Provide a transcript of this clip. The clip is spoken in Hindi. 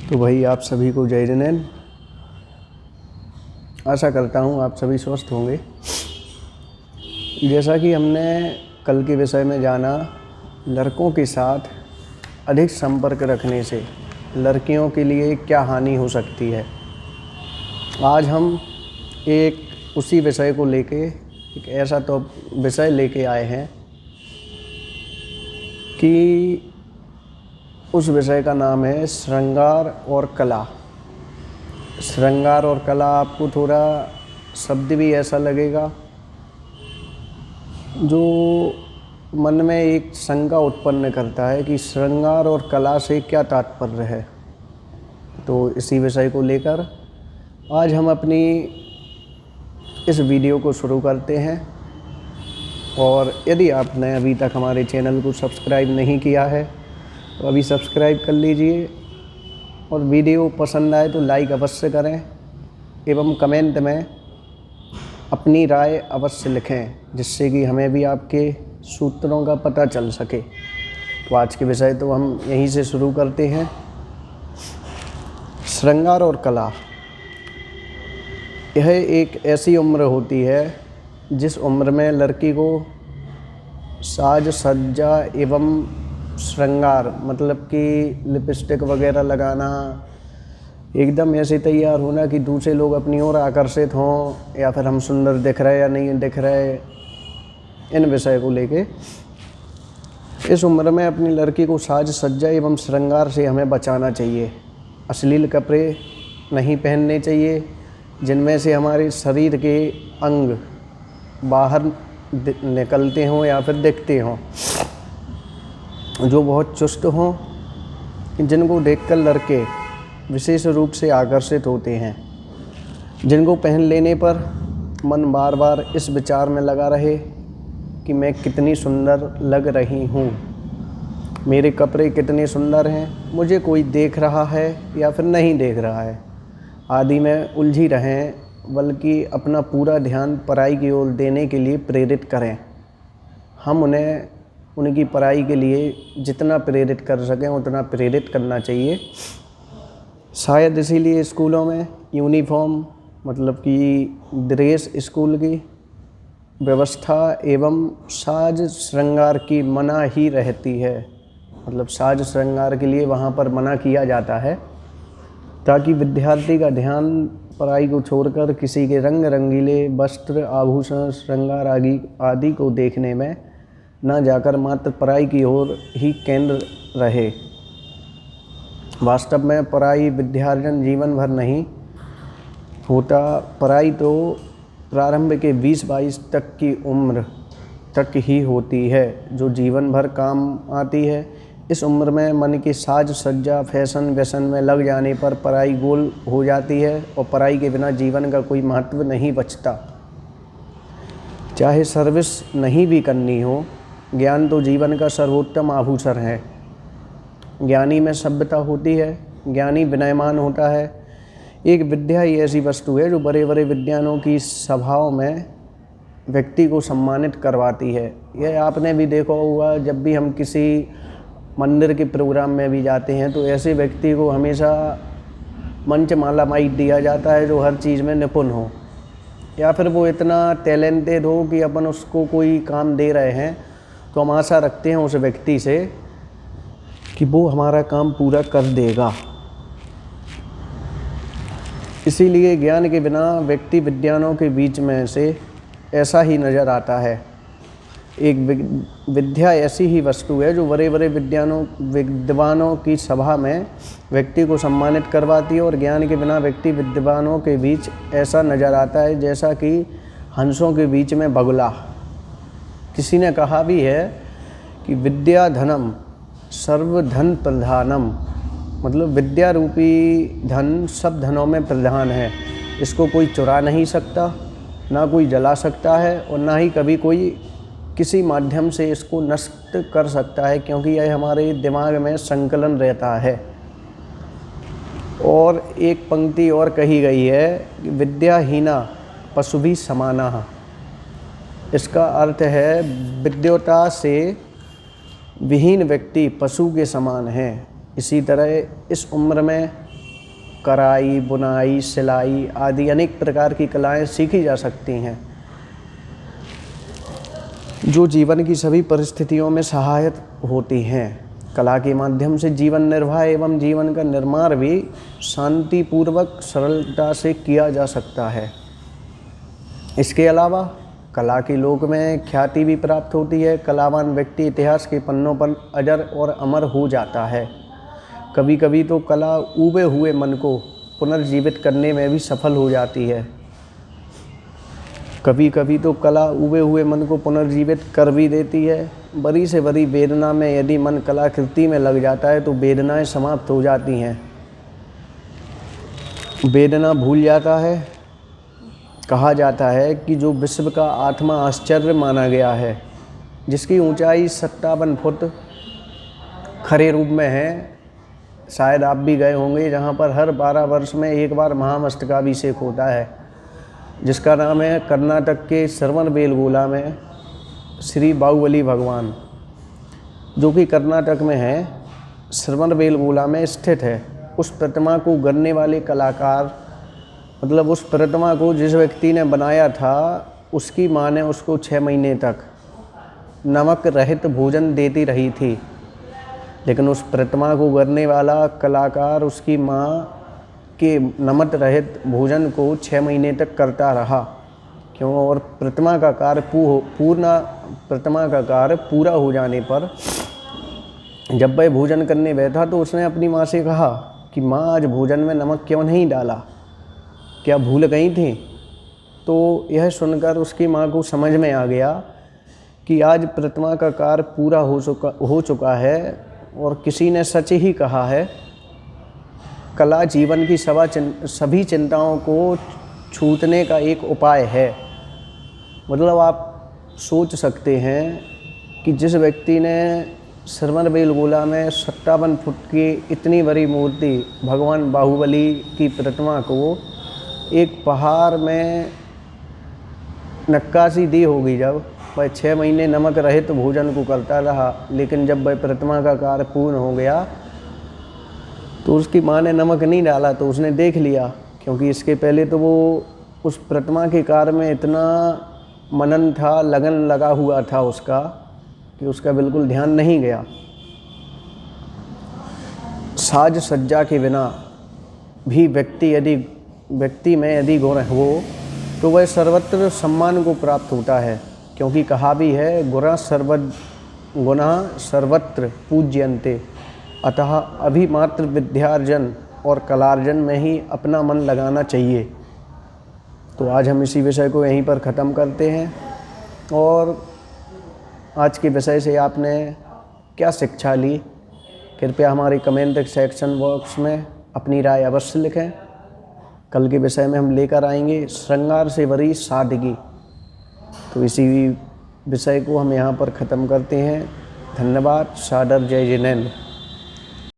तो भाई आप सभी को जय जिनेंद्र। आशा करता हूँ आप सभी स्वस्थ होंगे। जैसा कि हमने कल के विषय में जाना, लड़कों के साथ अधिक संपर्क रखने से लड़कियों के लिए क्या हानि हो सकती है। आज हम एक उसी विषय को लेके एक ऐसा तो विषय लेके आए हैं कि उस विषय का नाम है श्रृंगार और कला। श्रृंगार और कला आपको थोड़ा शब्द भी ऐसा लगेगा जो मन में एक शंका उत्पन्न करता है कि श्रृंगार और कला से क्या तात्पर्य है। तो इसी विषय को लेकर आज हम अपनी इस वीडियो को शुरू करते हैं। और यदि आपने अभी तक हमारे चैनल को सब्सक्राइब नहीं किया है तो अभी सब्सक्राइब कर लीजिए, और वीडियो पसंद आए तो लाइक अवश्य करें एवं कमेंट में अपनी राय अवश्य लिखें, जिससे कि हमें भी आपके सूत्रों का पता चल सके। तो आज के विषय तो हम यहीं से शुरू करते हैं। श्रृंगार और कला, यह एक ऐसी उम्र होती है जिस उम्र में लड़की को साज सज्जा एवं श्रृंगार मतलब कि लिपस्टिक वगैरह लगाना, एकदम ऐसे तैयार होना कि दूसरे लोग अपनी ओर आकर्षित हों, या फिर हम सुंदर दिख रहे या नहीं दिख रहे, इन विषय को लेके इस उम्र में अपनी लड़की को साज सज्जा एवं श्रृंगार से हमें बचाना चाहिए। अश्लील कपड़े नहीं पहनने चाहिए जिनमें से हमारे शरीर के अंग बाहर निकलते हों या फिर दिखते हों, जो बहुत चुस्त हों, जिनको देखकर लड़के विशेष रूप से आकर्षित होते हैं, जिनको पहन लेने पर मन बार बार इस विचार में लगा रहे कि मैं कितनी सुंदर लग रही हूँ, मेरे कपड़े कितने सुंदर हैं, मुझे कोई देख रहा है या फिर नहीं देख रहा है आदि में उलझी रहें, बल्कि अपना पूरा ध्यान पढ़ाई की ओर देने के लिए प्रेरित करें। हम उन्हें उनकी पढ़ाई के लिए जितना प्रेरित कर सकें उतना प्रेरित करना चाहिए। शायद इसीलिए स्कूलों में यूनिफॉर्म मतलब कि ड्रेस स्कूल की व्यवस्था एवं साज श्रृंगार की मना ही रहती है। मतलब साज श्रृंगार के लिए वहाँ पर मना किया जाता है, ताकि विद्यार्थी का ध्यान पढ़ाई को छोड़कर किसी के रंग रंगीले वस्त्र आभूषण श्रृंगार आदि को देखने में न जाकर मात्र पढ़ाई की ओर ही केंद्र रहे। वास्तव में पढ़ाई विद्यार्जन जीवन भर नहीं होता। पढ़ाई तो प्रारंभ के 20-22 तक की उम्र तक ही होती है, जो जीवन भर काम आती है। इस उम्र में मन की साज सज्जा फैशन वैशन में लग जाने पर पढ़ाई गोल हो जाती है, और पढ़ाई के बिना जीवन का कोई महत्व नहीं बचता। चाहे सर्विस नहीं भी करनी हो, ज्ञान तो जीवन का सर्वोत्तम आभूषण है। ज्ञानी में सभ्यता होती है, ज्ञानी विनयमान होता है। एक विद्या ही ऐसी वस्तु है जो बड़े बड़े विद्वानों की सभाओं में व्यक्ति को सम्मानित करवाती है। यह आपने भी देखा होगा, जब भी हम किसी मंदिर के प्रोग्राम में भी जाते हैं तो ऐसे व्यक्ति को हमेशा मंचमाला माइक दिया जाता है जो हर चीज़ में निपुण हो, या फिर वो इतना टैलेंटेड हो कि अपन उसको कोई काम दे रहे हैं तो हम आशा रखते हैं उस व्यक्ति से कि वो हमारा काम पूरा कर देगा। इसीलिए ज्ञान के बिना व्यक्ति विद्वानों के बीच में से ऐसा ही नज़र आता है। एक विद्या ऐसी ही वस्तु है जो बड़े बड़े विद्वानों की सभा में व्यक्ति को सम्मानित करवाती है, और ज्ञान के बिना व्यक्ति विद्वानों के बीच ऐसा नज़र आता है जैसा कि हंसों के बीच में बगुला। किसी ने कहा भी है कि विद्या धनम सर्वधन प्रधानम, मतलब विद्या रूपी धन सब धनों में प्रधान है। इसको कोई चुरा नहीं सकता, ना कोई जला सकता है, और ना ही कभी कोई किसी माध्यम से इसको नष्ट कर सकता है, क्योंकि यह हमारे दिमाग में संकलन रहता है। और एक पंक्ति और कही गई है कि विद्याहीना पशु भी समाना। इसका अर्थ है विद्वता से विहीन व्यक्ति पशु के समान है। इसी तरह इस उम्र में कढ़ाई, बुनाई, सिलाई आदि अनेक प्रकार की कलाएं सीखी जा सकती हैं, जो जीवन की सभी परिस्थितियों में सहायक होती हैं। कला के माध्यम से जीवन निर्वाह एवं जीवन का निर्माण भी शांतिपूर्वक सरलता से किया जा सकता है। इसके अलावा कला के लोक में ख्याति भी प्राप्त होती है। कलावान व्यक्ति इतिहास के पन्नों पर अजर और अमर हो जाता है। कभी कभी तो कला ऊबे हुए मन को पुनर्जीवित करने में भी सफल हो जाती है। कभी कभी तो कला ऊबे हुए मन को पुनर्जीवित कर भी देती है। बड़ी से बड़ी वेदना में यदि मन कलाकृति में लग जाता है तो वेदनाएं समाप्त हो जाती हैं, वेदना भूल जाता है। कहा जाता है कि जो विश्व का आठवां आश्चर्य माना गया है, जिसकी ऊंचाई 57 फुट खड़े रूप में है, शायद आप भी गए होंगे, जहां पर हर 12 वर्ष में एक बार महामस्तकाभिषेक होता है, जिसका नाम है कर्नाटक के श्रवणबेलगोला में श्री बाहुबली भगवान, जो कि कर्नाटक में है, श्रवणबेलगोला में स्थित है। उस प्रतिमा को गढ़ने वाले कलाकार, मतलब उस प्रतिमा को जिस व्यक्ति ने बनाया था, उसकी माँ ने उसको 6 महीने तक नमक रहित भोजन देती रही थी। लेकिन उस प्रतिमा को गढ़ने वाला कलाकार उसकी माँ के नमक रहित भोजन को 6 महीने तक करता रहा, क्यों? और प्रतिमा का कार्य पूरा हो जाने पर जब वह भोजन करने बैठा तो उसने अपनी माँ से कहा कि माँ, आज भोजन में नमक क्यों नहीं डाला, क्या भूल गई थी? तो यह सुनकर उसकी माँ को समझ में आ गया कि आज प्रतिमा का कार्य पूरा हो चुका है और किसी ने सच ही कहा है, कला जीवन की सभी चिंताओं को छूटने का एक उपाय है। मतलब आप सोच सकते हैं कि जिस व्यक्ति ने श्रवणबेलगोला में 57 फुट की इतनी बड़ी मूर्ति भगवान बाहुबली की प्रतिमा को एक पहाड़ में नक्काशी दी होगी, जब वह 6 महीने नमक रहित भोजन को करता रहा, लेकिन जब वह प्रतिमा का कार्य पूर्ण हो गया तो उसकी माँ ने नमक नहीं डाला, तो उसने देख लिया, क्योंकि इसके पहले तो वो उस प्रतिमा के कार्य में इतना मनन था, लगन लगा हुआ था उसका, कि उसका बिल्कुल ध्यान नहीं गया। साज सज्जा के बिना भी व्यक्ति में यदि गुण हो तो वह सर्वत्र सम्मान को प्राप्त होता है, क्योंकि कहा भी है, गुणः सर्वत्र पूज्यन्ते, अतः अभिमात्र विद्यार्जन और कलार्जन में ही अपना मन लगाना चाहिए। तो आज हम इसी विषय को यहीं पर ख़त्म करते हैं। और आज के विषय से आपने क्या शिक्षा ली, कृपया हमारे कमेंट सेक्शन बॉक्स में अपनी राय अवश्य लिखें। कल के विषय में हम लेकर आएंगे श्रृंगार से भरी सादगी। तो इसी विषय को हम यहाँ पर ख़त्म करते हैं। धन्यवाद। सादर जय जिनेंद्र।